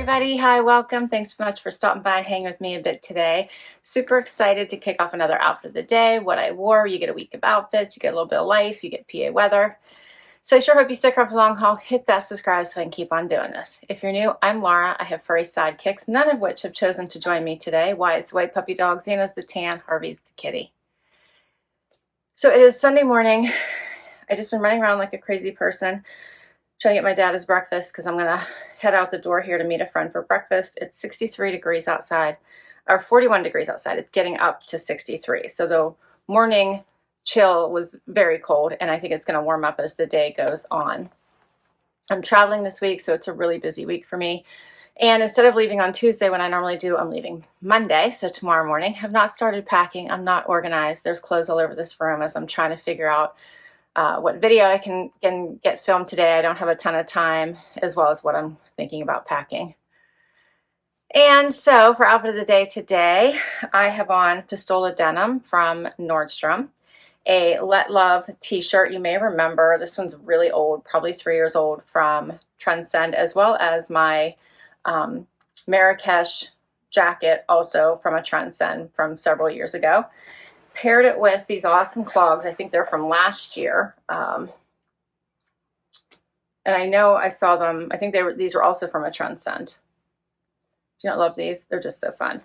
everybody. Hi, welcome. Thanks so much for stopping by and hanging with me a bit today. Super excited to kick off another outfit of the day. What I wore, you get a week of outfits, you get a little bit of life, you get PA weather. So I sure hope you stick around for the long haul. Hit that subscribe so I can keep on doing this. If you're new, I'm Laura. I have furry sidekicks, none of which have chosen to join me today. Wyatt's the white puppy dog, Xana's the tan, Harvey's the kitty. So it is Sunday morning. I've just been running around like a crazy person, trying to get my dad his breakfast because I'm going to head out the door here to meet a friend for breakfast. It's 63 degrees outside, or 41 degrees outside. It's getting up to 63. So the morning chill was very cold, and I think it's going to warm up as the day goes on. I'm traveling this week, so it's a really busy week for me. And instead of leaving on Tuesday when I normally do, I'm leaving Monday, so tomorrow morning. Have not started packing. I'm not organized. There's clothes all over this room as I'm trying to figure out what video I can get filmed today. I don't have a ton of time, as well as what I'm thinking about packing. And so for outfit of the day today, I have on Pistola denim from Nordstrom, a Letluv t-shirt. You may remember this one's really old, probably 3 years old, from Trendsend, as well as my Marakech jacket, also from a Trendsend from several years ago. Paired it with these awesome clogs. I think they're from last year. And I know I saw them. I think these were also from a Trendsend. Do you not love these? They're just so fun.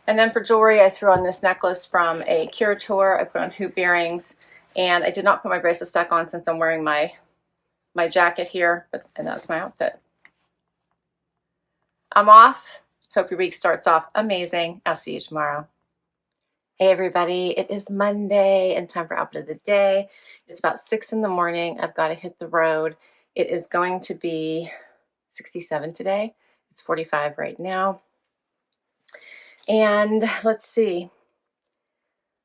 And then for jewelry, I threw on this necklace from a Curator. I put on hoop earrings, and I did not put my bracelet stack on since I'm wearing my jacket here, and that's my outfit. I'm off. Hope your week starts off amazing. I'll see you tomorrow. Hey everybody, it is Monday and time for outfit of the day. It's about 6 in the morning. I've got to hit the road. It is going to be 67 today. It's 45 right now. And let's see.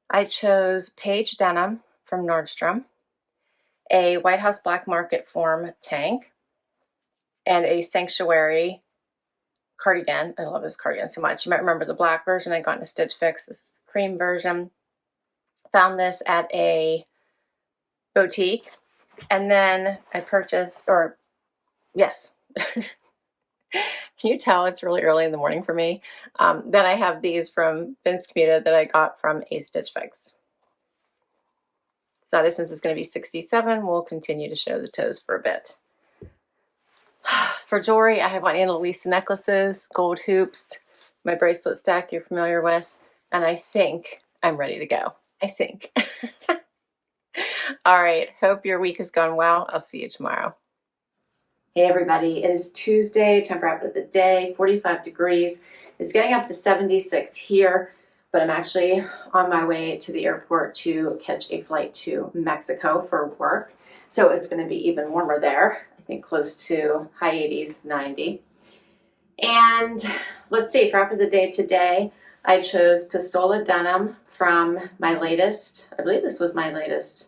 I chose Page denim from Nordstrom, a White House Black Market form tank, and a Sanctuary cardigan. I love this cardigan so much. You might remember the black version I got in a Stitch Fix. This is the cream version. Found this at a boutique, and then I purchased, or yes, can you tell it's really early in the morning for me? Then I have these from Vince Camuto that I got from a Stitch Fix. So since it's going to be 67, we'll continue to show the toes for a bit. For jewelry, I have on Ana Luisa necklaces, gold hoops, my bracelet stack you're familiar with, and I think I'm ready to go. I think. All right, hope your week has gone well. I'll see you tomorrow. Hey everybody, it is Tuesday, time for outfit of the day, 45 degrees. It's getting up to 76 here, but I'm actually on my way to the airport to catch a flight to Mexico for work. So it's going to be even warmer there. I think close to high 80s, 90. And let's see, for outfit of the day today, I chose Pistola denim from my latest, I believe this was my latest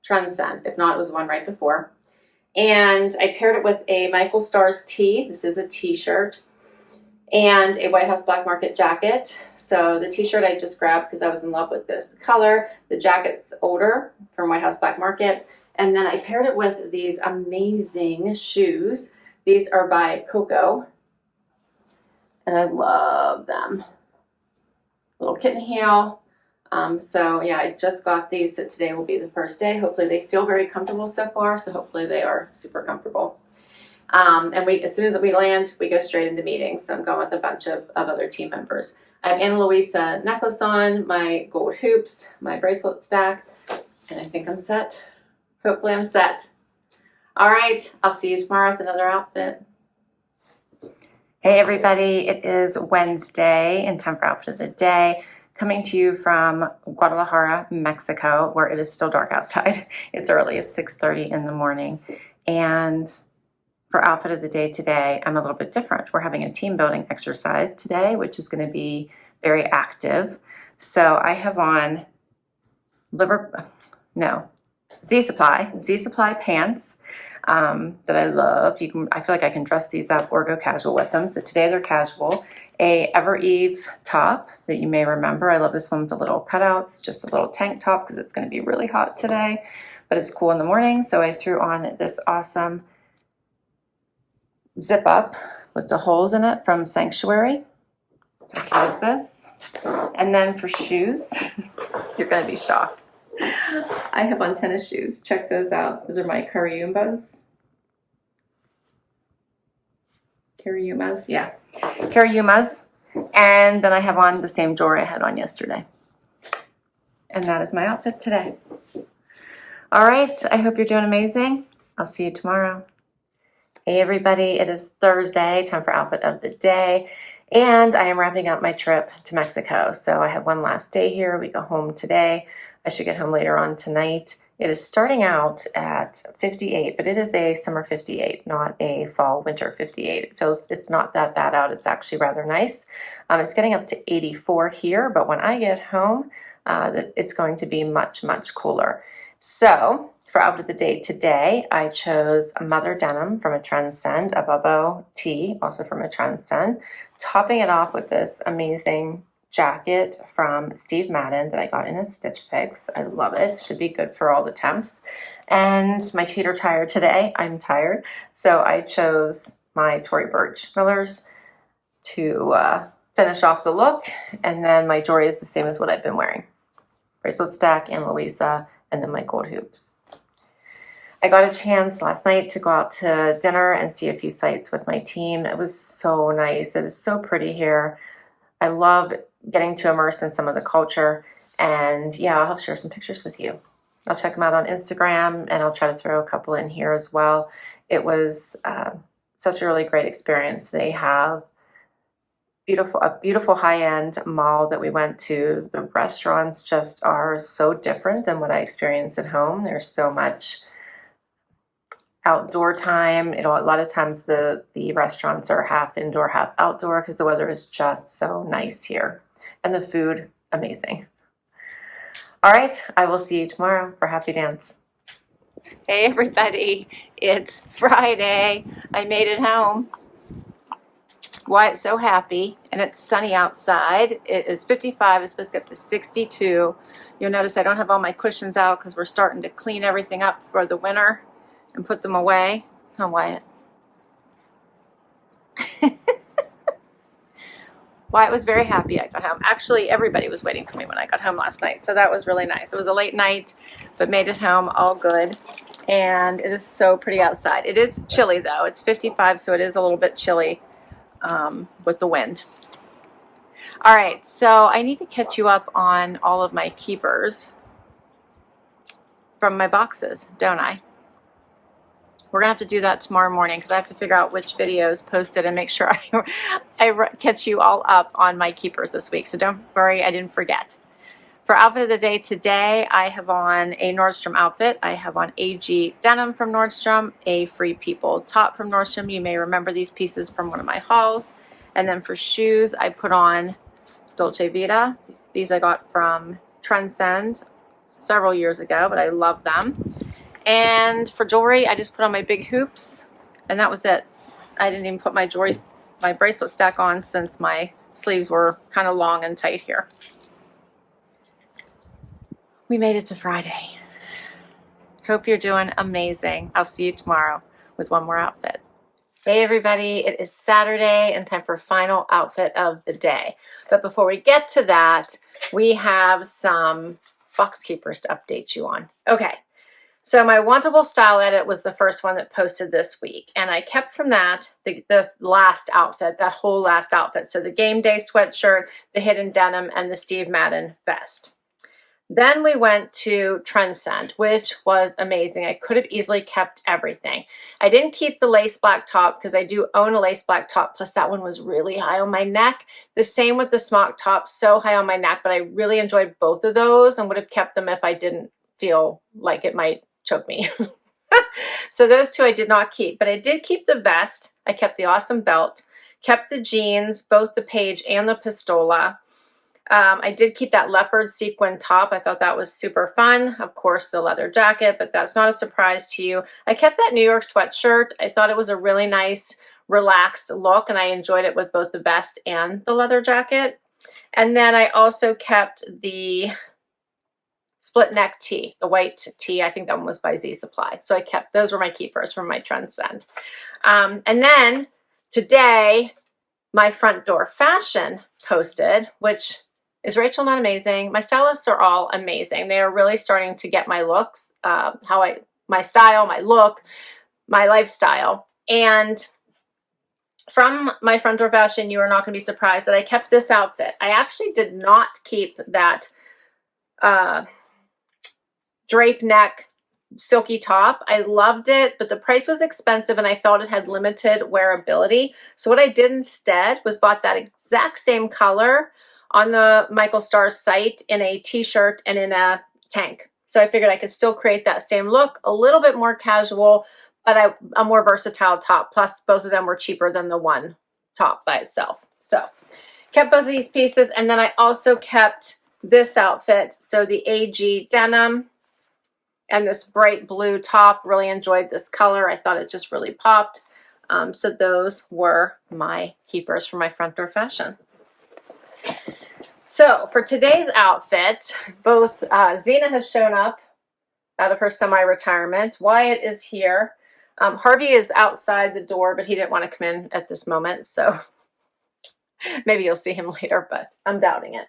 Trendsend. If not, it was one right before. And I paired it with a Michael Stars tee. This is a t-shirt. And a White House Black Market jacket. So the t-shirt I just grabbed because I was in love with this color. The jacket's older, from White House Black Market. And then I paired it with these amazing shoes. These are by Coco, and I love them. Little kitten heel. So yeah, I just got these, so today will be the first day. Hopefully they feel very comfortable so far, so hopefully they are super comfortable. And as soon as we land, we go straight into meetings. So I'm going with a bunch of other team members. I have Ana Luisa necklace on, my gold hoops, my bracelet stack, and I think I'm set. Hopefully I'm set. All right, I'll see you tomorrow with another outfit. Hey everybody, it is Wednesday and time for outfit of the day. Coming to you from Guadalajara, Mexico, where it is still dark outside. It's early, it's 6:30 in the morning. And for outfit of the day today, I'm a little bit different. We're having a team building exercise today, which is going to be very active. So I have on Z Supply pants that I love. I feel like I can dress these up or go casual with them. So today they're casual. A Evereve top that you may remember. I love this one with the little cutouts, just a little tank top because it's going to be really hot today, but it's cool in the morning. So I threw on this awesome zip up with the holes in it from Sanctuary. Okay, is this. And then for shoes, you're going to be shocked. I have on tennis shoes. Check those out. Those are my Cariumas. Cariumas, yeah. Cariumas. And then I have on the same jewelry I had on yesterday. And that is my outfit today. All right, I hope you're doing amazing. I'll see you tomorrow. Hey everybody, it is Thursday, time for outfit of the day. And I am wrapping up my trip to Mexico. So I have one last day here. We go home today. I should get home later on tonight. It is starting out at 58, but it is a summer 58, not a fall winter 58. It's not that bad out. It's actually rather nice. It's getting up to 84 here, but when I get home, it's going to be much, much cooler. So for outfit of the day today, I chose a Mother denim from a Trendsend, a Bobeau tee, also from a Trendsend, topping it off with this amazing jacket from Steve Madden that I got in a Stitch Fix. I love it. Should be good for all the temps. And my feet are tired today. I'm tired. So I chose my Tory Burch Millers to finish off the look. And then my jewelry is the same as what I've been wearing. Bracelet stack and Luisa, and then my gold hoops. I got a chance last night to go out to dinner and see a few sites with my team. It was so nice. It is so pretty here. I love getting to immerse in some of the culture. And yeah, I'll share some pictures with you. I'll check them out on Instagram, and I'll try to throw a couple in here as well. It was such a really great experience. They have a beautiful high-end mall that we went to. The restaurants just are so different than what I experience at home. There's so much outdoor time. A lot of times the restaurants are half indoor, half outdoor because the weather is just so nice here. And the food, amazing. All right, I will see you tomorrow for Happy Dance. Hey everybody, it's Friday. I made it home. Wyatt's so happy, and it's sunny outside. It is 55, it's supposed to get up to 62. You'll notice I don't have all my cushions out because we're starting to clean everything up for the winter and put them away. Come on, Wyatt. Wyatt was very happy I got home. Actually, everybody was waiting for me when I got home last night, so that was really nice. It was a late night, but made it home all good. And it is so pretty outside. It is chilly though. It's 55, so it is a little bit chilly with the wind. All right, so I need to catch you up on all of my keepers from my boxes, don't I? We're gonna have to do that tomorrow morning because I have to figure out which videos posted and make sure I catch you all up on my keepers this week. So don't worry, I didn't forget. For outfit of the day today, I have on a Nordstrom outfit. I have on AG denim from Nordstrom, a Free People top from Nordstrom. You may remember these pieces from one of my hauls. And then for shoes, I put on Dolce Vita. These I got from Trendsend several years ago, but I love them. And for jewelry, I just put on my big hoops, and that was it. I didn't even put my bracelet stack on since my sleeves were kind of long and tight here. We made it to Friday. Hope you're doing amazing. I'll see you tomorrow with one more outfit. Hey everybody, it is Saturday and time for final outfit of the day. But before we get to that, we have some box keepers to update you on. Okay. So my Wantable Style Edit was the first one that posted this week. And I kept from that the last outfit, that whole last outfit. So the game day sweatshirt, the hidden denim, and the Steve Madden vest. Then we went to Trendsend, which was amazing. I could have easily kept everything. I didn't keep the lace black top because I do own a lace black top. Plus that one was really high on my neck. The same with the smock top, so high on my neck. But I really enjoyed both of those and would have kept them if I didn't feel like it might choke me. So those two I did not keep, but I did keep the vest. I kept the awesome belt, kept the jeans, both the page and the pistola. I did keep that leopard sequin top. I thought that was super fun. Of course, the leather jacket, but that's not a surprise to you. I kept that New York sweatshirt. I thought it was a really nice, relaxed look, and I enjoyed it with both the vest and the leather jacket. And then I also kept the split neck tee, the white tee. I think that one was by Z Supply. So I kept, those were my keepers from my Trendsend. And then today, my front door fashion posted, which is Rachel not amazing? My stylists are all amazing. They are really starting to get my looks, my style, my look, my lifestyle. And from my front door fashion, you are not going to be surprised that I kept this outfit. I actually did not keep that drape neck silky top. I loved it, but the price was expensive and I felt it had limited wearability. So what I did instead was bought that exact same color on the Michael Starr's site in a t-shirt and in a tank. So I figured I could still create that same look, a little bit more casual, but a more versatile top. Plus both of them were cheaper than the one top by itself. So kept both of these pieces. And then I also kept this outfit. So the AG denim and this bright blue top. Really enjoyed this color. I thought it just really popped. So those were my keepers for my front door fashion. So for today's outfit, both Zena has shown up out of her semi-retirement. Wyatt is here. Harvey is outside the door, but he didn't want to come in at this moment. So maybe you'll see him later, but I'm doubting it.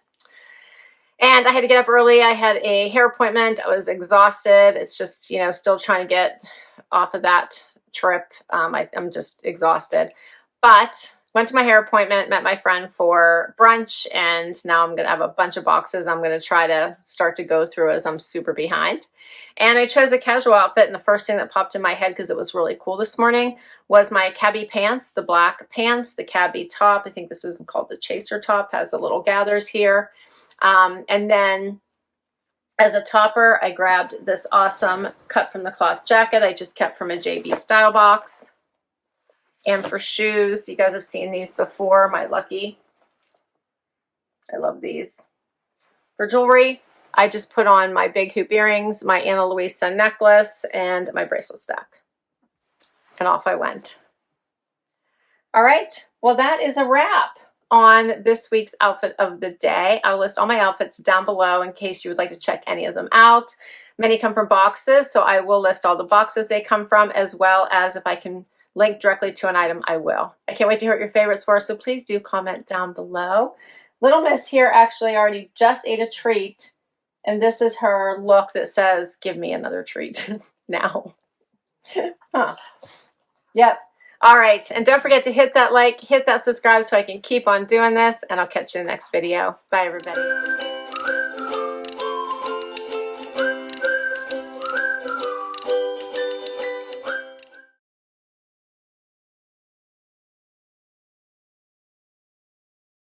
And I had to get up early. I had a hair appointment. I was exhausted. It's just, you know, still trying to get off of that trip. I'm just exhausted. But went to my hair appointment, met my friend for brunch, and now I'm going to have a bunch of boxes I'm going to try to start to go through as I'm super behind. And I chose a casual outfit, and the first thing that popped in my head, because it was really cool this morning, was my Cabi pants, the black pants, the Cabi top. I think this is called the chaser top, has the little gathers here. And then as a topper, I grabbed this awesome cut from the cloth jacket I just kept from a JB style box. And for shoes, you guys have seen these before, my Lucky. I love these. For jewelry, I just put on my big hoop earrings, my Ana Luisa necklace, and my bracelet stack. And off I went. All right, well, that is a wrap on this week's outfit of the day. I'll list all my outfits down below in case you would like to check any of them out. Many come from boxes, so I will list all the boxes they come from, as well as if I can link directly to an item, I will. I can't wait to hear what your favorites were, so please do comment down below. Little Miss here actually already just ate a treat, and this is her look that says, give me another treat now. Huh. Yep. All right, and don't forget to hit that like, hit that subscribe so I can keep on doing this, and I'll catch you in the next video. Bye, everybody.